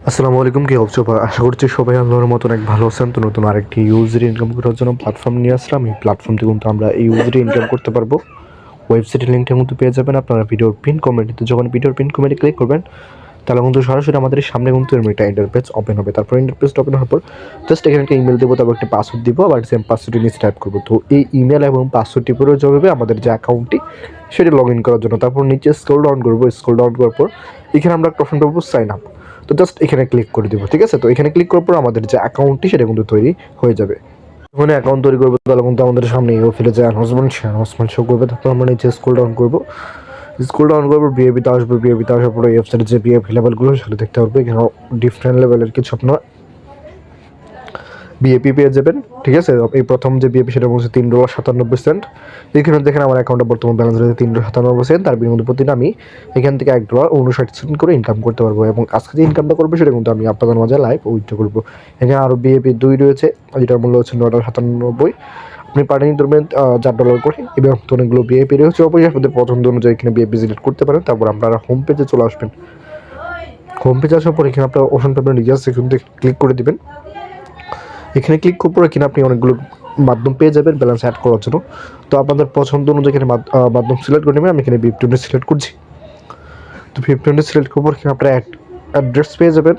আসসালামু আলাইকুম, কি অবস্থা? আশা করছি সবাই আল্লাহর মতন এক ভালো আছেন। তো নতুন আরেকটি ইউজার ইনকাম করার জন্য প্ল্যাটফর্ম নিয়ে আসলাম। এই প্ল্যাটফর্মটি কিন্তু আমরা এই ইউজারে ইনকাম করতে পারবো। ওয়েবসাইটের লিঙ্কটা কিন্তু পেয়ে যাবেন আপনারা ভিডিওর পিন কমেন্টে। যখন ভিডিওর পিন কমেন্টে ক্লিক করবেন তাহলে কিন্তু সরাসরি আমাদের সামনে কিন্তু এরকম একটা ইন্টারফেস ওপেন হবে। তারপর ইন্টারফেসটা ওপেন হওয়ার পর জাস্ট এখানে একটা ইমেল দেবো, তারপর একটা পাসওয়ার্ড দিব, আবার সেম পাসওয়ার্ডটি নিচে টাইপ করবো। তো এই ইমেল এবং পাসওয়ার্ডটি প্রয়োজন হবে আমাদের যে অ্যাকাউন্টটি সেটি লগ ইন করার জন্য। তারপর নিচে স্ক্রল ডাউন করবো, স্ক্রল ডাউন করার পর এখানে আমরা একটা অপশন পাবো সাইন আপ। তো জাস্ট এখানে ক্লিক করে দিব, ঠিক আছে? তো এখানে ক্লিক করার পর আমাদের যে অ্যাকাউন্টটি সেটা কিন্তু তৈরি হয়ে যাবে। যখন অ্যাকাউন্ট তৈরি করবো তাহলে কিন্তু আমাদের সামনে ইউ ফিলে যে অ্যানাউন্সমেন্ট শো করবে। তারপর আমরা নিচে স্ক্রল ডাউন করবো, স্ক্রল ডাউন করবো, বিএপিতে আসবো। বিএপিতে আসার পরে ওয়েবসাইটের যে বিএপি লেভেলগুলো সেটা দেখতে পারবো। এখানে ডিফারেন্ট লেভেলের কিছু আপনার বিএপি পেয়ে যাবেন, ঠিক আছে? এই প্রথম যে বিএপি সেটা বলছে $3.97। এখানে দেখেন আমার অ্যাকাউন্টে বর্তমান ব্যালেন্স রয়েছে $3.97। তার বিনিময়ে প্রতিদিন আমি এখান থেকে $1.59 করে ইনকাম করতে পারবো। এবং আজকে যে ইনকামটা করবো সেটা কিন্তু আমি আপনাদের মাঝে লাইভ উইথড্র করবো। এখানে আরও বিএপি 2 রয়েছে, যেটার মূল্য হচ্ছে $9.97। আপনি পাঠিয়ে ধরবেন $4 করে। এবং অনেকগুলো বিএপি রয়েছে, অবশ্যই আপনাদের পছন্দ অনুযায়ী এখানে বিএপি সিলেক্ট করতে পারেন। তারপর আপনারা হোম পেজে চলে আসবেন। হোম পেজে আসার পর এখানে আপনার অপশন পাবেন রিচার্জ, সেখান থেকে ক্লিক করে দিবেন। এখানে ক্লিক করার পরে কিনা আপনি অনেকগুলো মাধ্যম পেয়ে যাবেন ব্যালেন্স অ্যাড করার জন্য। তো আপনাদের পছন্দ অনুযায়ী এখানে মাধ্যম সিলেক্ট করে নেবেন। আমি এখানে VIP20 সিলেক্ট করছি। তো VIP20 সিলেক্ট করার পর এখানে আপনারা অ্যাড্রেস পেয়ে যাবেন।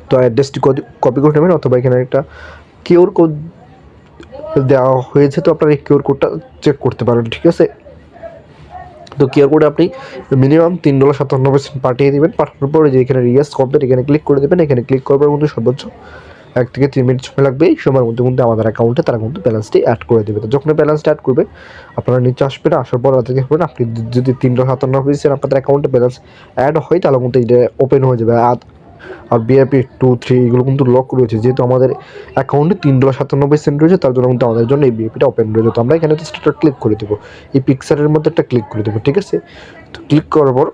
তো অ্যাড্রেসটি কপি করে নেবেন, অথবা এখানে একটা কিউআর কোড দেওয়া হয়েছে, তো আপনারা এই কিউআর কোডটা চেক করতে পারেন, ঠিক আছে? তো কিউআর কোডে আপনি মিনিমাম $3.97 পাঠিয়ে দেবেন। পাঠানোর পরে যে এখানে রিচার্জ কমপ্লিট এখানে ক্লিক করে দেবেন। এখানে ক্লিক করার মধ্যে সর্বোচ্চ 1 থেকে 3 মিনিট সময় লাগবে। এই সময়ের মধ্যে কিন্তু আমাদের অ্যাকাউন্টে তারা কিন্তু ব্যালেন্সটি অ্যাড করে দেবে। তো যখন ব্যালেন্সটা অ্যাড করবে আপনারা নিচে আসবেন, আসার পর তাদেরকে বলবেন আপনি যদি $3.97 আপনাদের অ্যাকাউন্টে ব্যালেন্স অ্যাড হয় তাহলে কিন্তু এটা ওপেন হয়ে যাবে। আর বিআইপি 2, 3 এগুলো কিন্তু লক রয়েছে, যেহেতু আমাদের অ্যাকাউন্টে $3.97 রয়েছে, তার জন্য কিন্তু আমাদের জন্য এই বিএপিটা ওপেন রয়েছে। তো আমরা এখানে জাস্ট একটা ক্লিক করে দেবো, এই পিকচারের মধ্যে একটা ক্লিক করে দেবো, ঠিক আছে? তো ক্লিক করার পর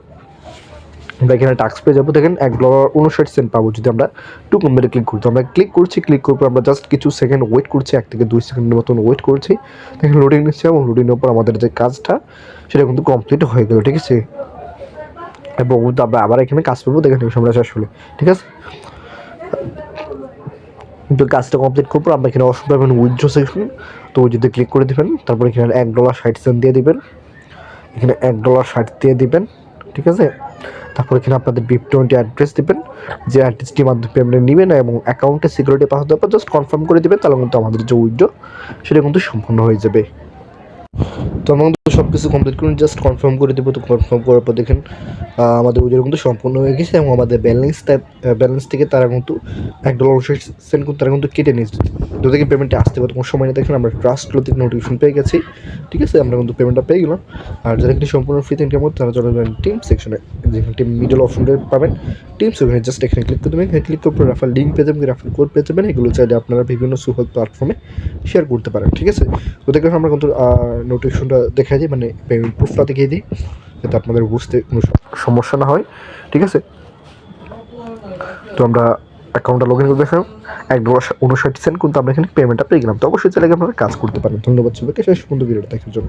আমরা এখানে টাস্ক পেয়ে যাবো। দেখেন $1.59 পাবো যদি আমরা 2 কম্বিনে ক্লিক করি। তো আমরা ক্লিক করছি, ক্লিক করার পর আমরা জাস্ট কিছু সেকেন্ড ওয়েট করছি, 1 থেকে 2 সেকেন্ডের মতন ওয়েট করছি। দেখেন লোডিং নিচ্ছে, এবং লোডিংয়ের পর আমাদের যে কাজটা সেটা কিন্তু কমপ্লিট হয়ে গেল, ঠিক আছে? এবং আমরা আবার এখানে কাজ করবো, দেখেন এই সময় শেষ হলে, ঠিক আছে? তো কাজটা কমপ্লিট করবো আমরা এখানে অপশন পাবেন উইথড্র সেকশন। তো যদি ক্লিক করে দেবেন, তারপর এখানে $1.60 দিয়ে দিবেন। এখানে $1.60 দিয়ে দিবেন, ঠিক আছে? তারপর এখানে আপনাদের VIP20 অ্যাড্রেস দিবেন, যে অ্যাড্রেসটির মাধ্যমে পেমেন্ট নেবেন, এবং অ্যাকাউন্টে সিকিউরিটি পাসওয়ার্ড দেওয়ার পর জাস্ট কনফার্ম করে দেবেন। তাহলে কিন্তু আমাদের যে উইথড্র সেটা কিন্তু সম্পূর্ণ হয়ে যাবে। তো আমরা কিন্তু সব কিছু কমপ্লিট করে জাস্ট কনফার্ম করে দেবো। তো কনফার্ম করার পর দেখেন আমাদের উইথড্র কিন্তু সম্পূর্ণ হয়ে গেছে, এবং আমাদের ব্যালেন্স থেকে তারা কিন্তু $1.60 কিন্তু তারা কিন্তু কেটে নিয়েছে। তো থেকে পেমেন্টটা আসতে পারে কোনো সময় না। দেখেন আমরা ট্রাস্টগুলো থেকে নোটিফিকেশন পেয়ে গেছি, ঠিক আছে? আমরা কিন্তু পেমেন্টটা পেয়ে গেলাম। আর যারা কিন্তু সম্পূর্ণ ফ্রিতে ইনকাম করতে তারা চলে যাবেন টিম সেকশনে, যেখানে টিম মিডল অপশনটা পাবেন টিম সেকশনে। জাস্ট এখানে ক্লিক করে দেবেন। এখানে ক্লিক করার পর রেফার লিঙ্ক পেয়ে যাবেন, রেফার কোড পেয়ে যাবেন। এগুলো চাইলে আপনারা বিভিন্ন সুহল প্ল্যাটফর্মে শেয়ার করতে পারেন, ঠিক আছে? তো দেখেন আমরা কিন্তু নোটিফিকেশনটা দেখাই দিই, মানে পেমেন্ট প্রুফটা দেখিয়ে দিই, যাতে আপনাদের বুঝতে কোনো সমস্যা না হয়, ঠিক আছে? তো আমরা অ্যাকাউন্টটা লগ ইন করে দেখলাম $1.59 কিন্তু আমরা এখানে পেমেন্টটা পেয়ে গেলাম। তো অবশ্যই চাইলে আপনারা কাজ করতে পারেন। ধন্যবাদ সবাইকে শেষ পর্যন্ত ভিডিওটা দেখার জন্য।